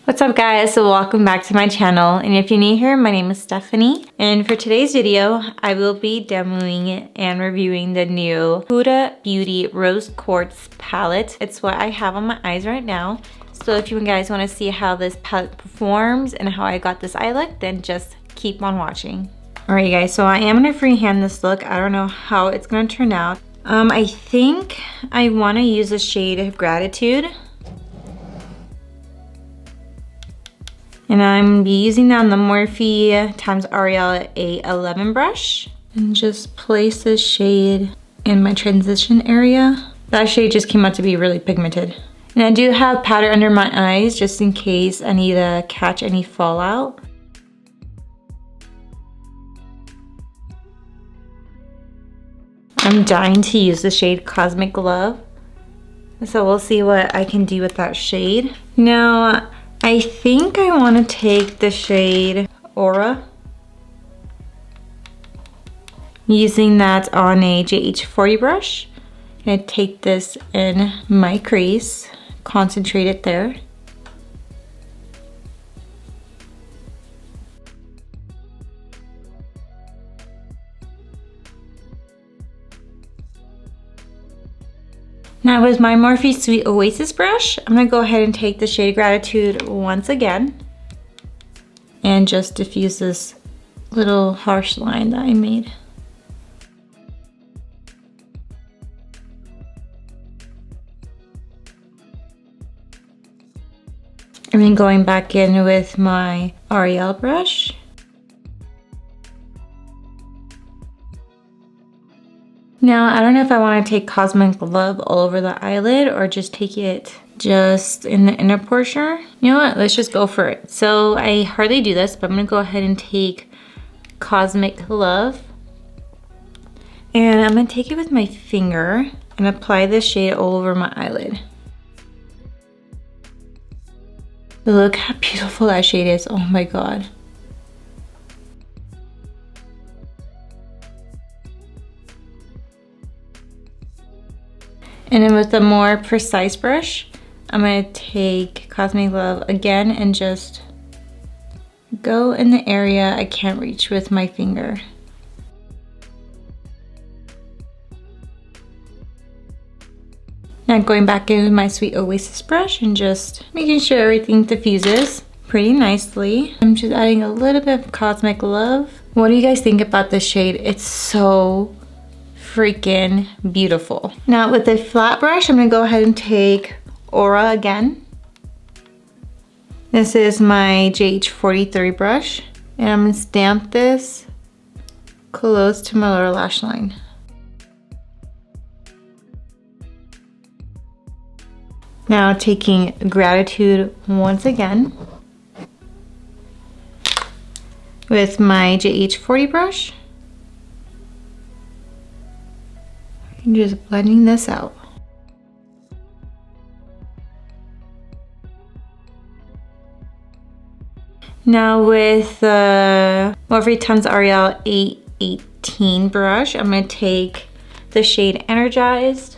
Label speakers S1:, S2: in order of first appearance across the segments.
S1: What's up guys, so welcome back to my channel, and if you're new here, my name is Stephanie, and for today's video I will be demoing and reviewing the new Huda Beauty Rose Quartz palette. It's what I have on my eyes right now, so if you guys want to see how this palette performs and how I got this eye look, then just keep on watching. Alright guys, so I am going to freehand this look. I don't know how it's going to turn out. I think I want to use the shade of Gratitude. And I'm going to be using that on the Morphe times L'Oreal A11 brush. And just place this shade in my transition area. That shade just came out to be really pigmented. And I do have powder under my eyes just in case I need to catch any fallout. I'm dying to use the shade Cosmic Love. So we'll see what I can do with that shade. Now, I think I want to take the shade Aura. Using that on a JH40 brush. I'm going to take this in my crease, concentrate it there. Now with my Morphe Sweet Oasis brush, I'm going to go ahead and take the shade Gratitude once again and just diffuse this little harsh line that I made. And then going back in with my L'Oreal brush. Now, I don't know if I want to take Cosmic Love all over the eyelid or just take it just in the inner portion. You know what? Let's just go for it. So I hardly do this, but I'm going to go ahead and take Cosmic Love. And I'm going to take it with my finger and apply this shade all over my eyelid. Look how beautiful that shade is. Oh my god. And then with a more precise brush, I'm going to take Cosmic Love again and just go in the area I can't reach with my finger. Now going back in with my Sweet Oasis brush and just making sure everything diffuses pretty nicely. I'm just adding a little bit of Cosmic Love. What do you guys think about this shade? It's so freaking beautiful. Now with the flat brush, I'm gonna go ahead and take Aura again. This is my JH43 brush, and I'm gonna stamp this close to my lower lash line. Now taking Gratitude once again with my JH40 brush. And just blending this out. Now with the Morphe times L'Oreal A18 brush, I'm going to take the shade Energized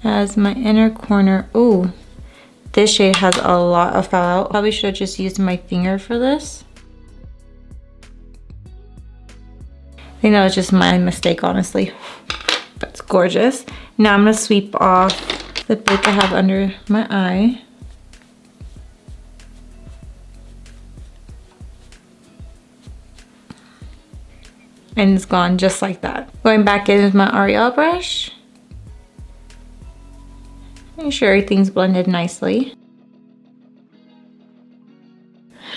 S1: as my inner corner. Ooh, this shade has a lot of fallout. Probably should have just used my finger for this. I think that was just my mistake, honestly. But it's gorgeous. Now I'm going to sweep off the bit I have under my eye. And it's gone just like that. Going back in with my L'Oreal brush. Make sure everything's blended nicely.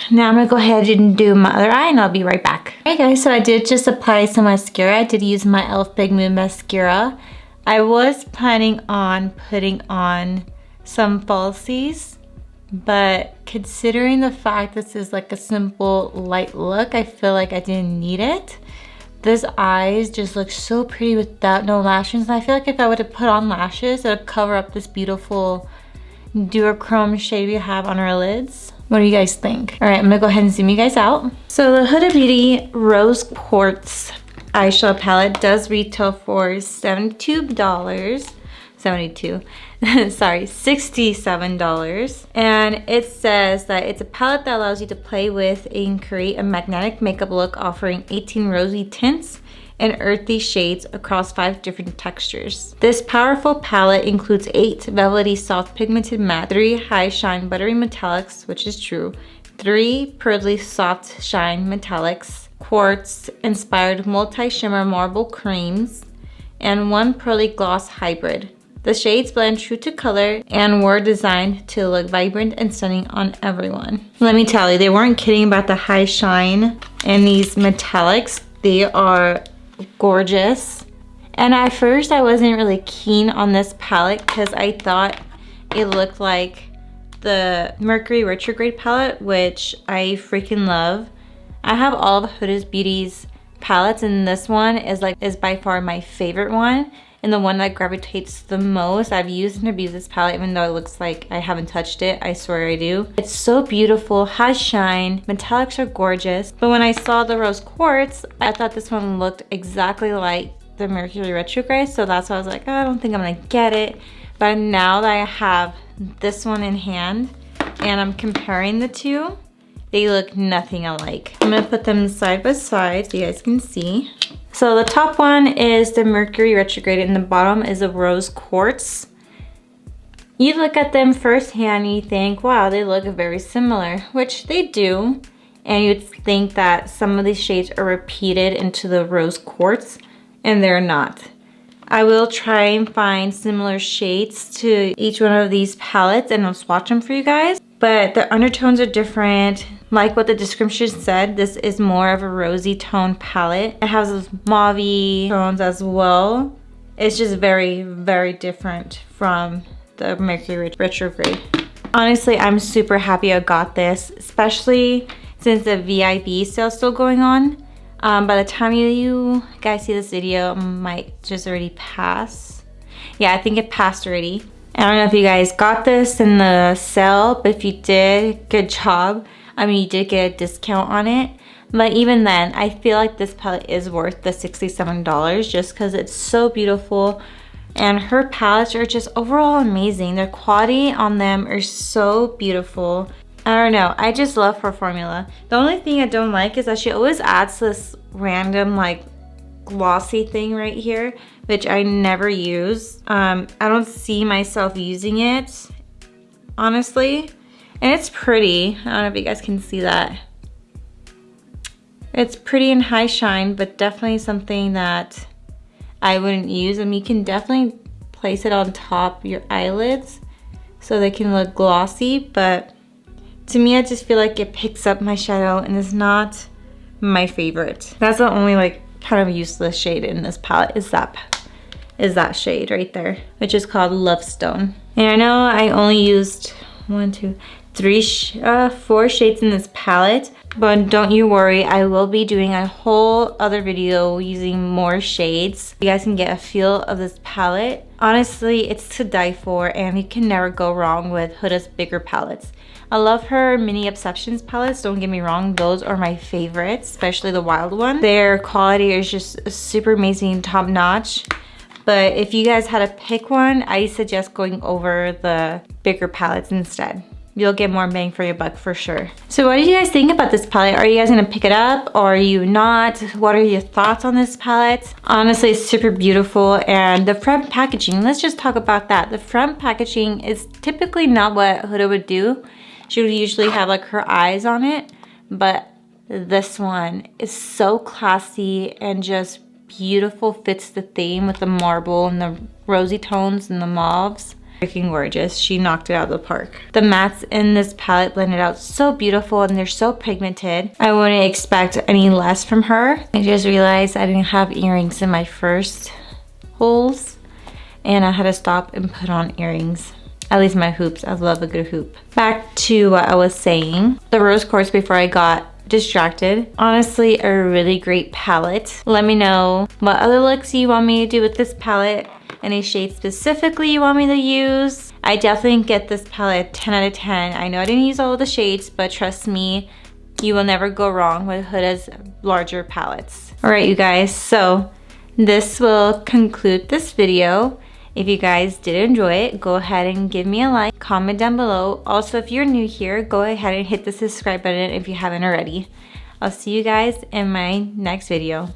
S1: Now I'm gonna go ahead and do my other eye and I'll be right back. Hey guys, so I did just apply some mascara. I did use my e.l.f. Big Moon mascara. I was planning on putting on some falsies, but considering the fact this is like a simple light look, I feel like I didn't need it. This eyes just look so pretty without no lashes, and I feel like if I were to put on lashes, it would cover up this beautiful duochrome shade we have on our lids. What do you guys think? All right, I'm gonna go ahead and zoom you guys out. So the Huda Beauty Rose Quartz eyeshadow palette does retail for $72. $72. Sorry, $67. And it says that it's a palette that allows you to play with and create a magnetic makeup look offering 18 rosy tints and earthy shades across 5 different textures. This powerful palette includes 8 velvety soft pigmented matte, 3 high shine buttery metallics, which is true, 3 pearly soft shine metallics, quartz inspired multi-shimmer marble creams, and 1 pearly gloss hybrid. The shades blend true to color and were designed to look vibrant and stunning on everyone. Let me tell you, they weren't kidding about the high shine and these metallics. They are gorgeous. And at first I wasn't really keen on this palette because I thought it looked like the Mercury Retrograde palette, which I freaking love. I have all of Huda Beauty's palettes, and this one is by far my favorite one and the one that gravitates the most. I've used and abused this palette even though it looks like I haven't touched it. I swear I do. It's so beautiful, high shine, metallics are gorgeous. But when I saw the rose quartz, I thought this one looked exactly like the Mercury Retrograde, so that's why I was like, oh, I don't think I'm gonna get it. But now that I have this one in hand and I'm comparing the two, they look nothing alike. I'm gonna put them side by side so you guys can see. So the top one is the Mercury Retrograde and the bottom is a rose quartz. You look at them firsthand and you think, wow, they look very similar, which they do. And you'd think that some of these shades are repeated into the rose quartz, and they're not. I will try and find similar shades to each one of these palettes and I'll swatch them for you guys. But the undertones are different. Like what the description said, this is more of a rosy tone palette. It has those mauve tones as well. It's just very, very different from the Mercury Retrograde. Honestly, I'm super happy I got this, especially since the VIB sale is still going on. By the time you guys see this video, it might just already pass. Yeah, I think it passed already. I don't know if you guys got this in the sale, but if you did, good job. I mean, you did get a discount on it. But even then, I feel like this palette is worth the $67 just because it's so beautiful. And her palettes are just overall amazing. The quality on them are so beautiful. I don't know, I just love her formula. The only thing I don't like is that she always adds this random like glossy thing right here, which I never use. I don't see myself using it, honestly. And it's pretty. I don't know if you guys can see that. It's pretty and high shine, but definitely something that I wouldn't use. I mean, you can definitely place it on top of your eyelids so they can look glossy, but to me, I just feel like it picks up my shadow and is not my favorite. That's the only like kind of useless shade in this palette is that shade right there, which is called Love Stone. And I know I only used 4 shades in this palette, but don't you worry, I will be doing a whole other video using more shades. You guys can get a feel of this palette. Honestly, it's to die for, and you can never go wrong with Huda's bigger palettes. I love her mini Obsessions palettes, don't get me wrong, those are my favorites, especially the wild one. Their quality is just super amazing, top notch. But if you guys had to pick one, I suggest going over the bigger palettes instead. You'll get more bang for your buck for sure. So what do you guys think about this palette? Are you guys gonna pick it up or are you not? What are your thoughts on this palette? Honestly, it's super beautiful, and the front packaging, let's just talk about that. The front packaging is typically not what Huda would do. She would usually have like her eyes on it, but this one is so classy and just beautiful, fits the theme with the marble and the rosy tones and the mauves. Freaking gorgeous. She knocked it out of the park. The mattes in this palette blended out so beautiful and they're so pigmented. I wouldn't expect any less from her. I just realized I didn't have earrings in my first holes and I had to stop and put on earrings. At least my hoops. I love a good hoop. Back to what I was saying. The rose quartz before I got distracted. Honestly, a really great palette. Let me know what other looks you want me to do with this palette. Any shades specifically you want me to use. I definitely get this palette 10 out of 10. I know I didn't use all of the shades, but trust me, you will never go wrong with Huda's larger palettes. All right, you guys, so this will conclude this video. If you guys did enjoy it, go ahead and give me a like, comment down below. Also, if you're new here, go ahead and hit the subscribe button if you haven't already. I'll see you guys in my next video.